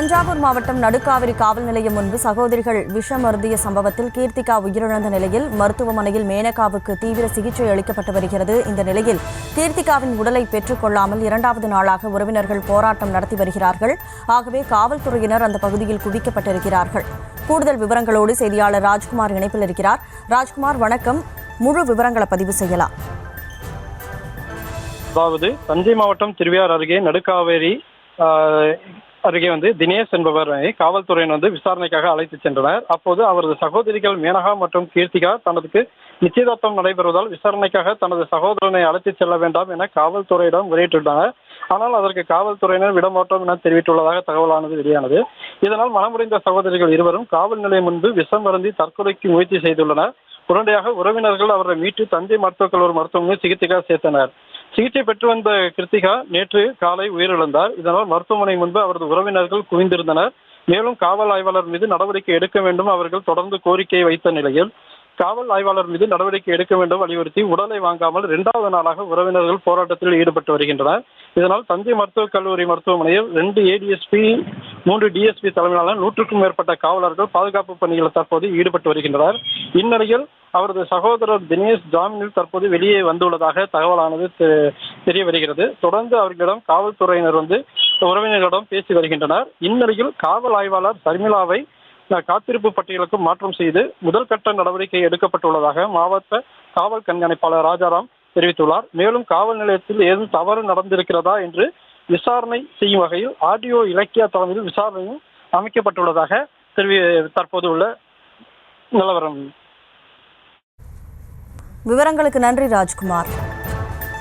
தஞ்சாவூர் மாவட்டம் நடுக்காவிரி காவல் நிலையம் முன்பு சகோதரிகள் விஷம் அருந்திய சம்பவத்தில் கீர்த்திகா உயிரிழந்த நிலையில் மருத்துவமனையில் மேனகாவுக்கு தீவிர சிகிச்சை அளிக்கப்பட்டு வருகிறது. இந்த நிலையில் கீர்த்திகாவின் உடலை பெற்றுக் கொள்ளாமல் 2வது நாளாக உறவினர்கள் போராட்டம் நடத்தி வருகிறார்கள். ஆகவே காவல்துறையினர் அந்த பகுதியில் குவிக்கப்பட்டிருக்கிறார்கள். கூடுதல் விவரங்களோடு செய்தியாளர் ராஜ்குமார் இணைப்பில் இருக்கிறார். ராஜ்குமார், வணக்கம். முழு விவரங்களை பதிவு செய்யலாம். அதாவது தஞ்சை மாவட்டம் திருவையாறு அருகே நடுக்காவேரி அருகே தினேஷ் என்பவரை காவல்துறையினர் விசாரணைக்காக அழைத்து சென்றனர். அப்போது அவரது சகோதரிகள் மேனகா மற்றும் கீர்த்திகா தனதுக்கு நிச்சயதார்த்தம் நடைபெறுவதால் விசாரணைக்காக தனது சகோதரனை அழைத்து செல்ல வேண்டாம் என காவல்துறையிடம் முறையிட்டுள்ளனர். ஆனால் அதற்கு காவல்துறையினர் விடமாட்டோம் என தெரிவித்துள்ளதாக தகவலானது வெளியானது. இதனால் மனமுடைந்த சகோதரிகள் இருவரும் காவல் நிலையம் முன்பு விஷம் அருந்தி தற்கொலைக்கு முயற்சி செய்துள்ளனர். உடனடியாக உறவினர்கள் அவரை மீட்டு தஞ்சை மருத்துவக் கல்லூரி மருத்துவமனையில் சிகிச்சைக்காக சேர்த்தனர். சிகிச்சை பெற்று வந்த கிருத்திகா நேற்று காலை உயிரிழந்தார். இதனால் மருத்துவமனை முன்பு அவரது உறவினர்கள் குவிந்திருந்தனர். மேலும் காவல் ஆய்வாளர் மீது நடவடிக்கை எடுக்க வேண்டும் அவர்கள் தொடர்ந்து கோரிக்கையை வைத்த நிலையில் காவல் ஆய்வாளர் மீது நடவடிக்கை எடுக்க வேண்டும் வலியுறுத்தி உடலை வாங்காமல் 2வது நாளாக உறவினர்கள் போராட்டத்தில் ஈடுபட்டு வருகின்றனர். இதனால் தஞ்சை மருத்துவக் கல்லூரி மருத்துவமனையில் 2 ADSP 3 DSP தலைமையிலான 100க்கும் மேற்பட்ட காவலர்கள் பாதுகாப்பு பணிகளில் தற்போது ஈடுபட்டு வருகின்றனர். இந்நிலையில் அவரது சகோதரர் தினேஷ் ஜாமீனில் தற்போது வெளியே வந்துள்ளதாக தகவலானது தெரிய வருகிறது. தொடர்ந்து அவர்களிடம் காவல்துறையினர் உறவினர்களிடம் பேசி வருகின்றனர். இந்நிலையில் காவல் ஆய்வாளர் சர்மிளாவை காத்திருப்பு பட்டியலுக்கு மாற்றம் செய்து முதல் கட்ட நடவடிக்கை எடுக்கப்பட்டுள்ளதாக மாவட்ட காவல் கண்காணிப்பாளர் ராஜாராம் தெரிவித்துள்ளார். மேலும் காவல் நிலையத்தில் ஏதும் தவறு நடந்திருக்கிறதா என்று விசாரணை செய்யும் வகையில் ஆடியோ இலக்கிய தலைமையில் விசாரணையும் அமைக்கப்பட்டுள்ளதாக தற்போது உள்ள நிலவரம். விவரங்களுக்கு நன்றி ராஜ்குமார்.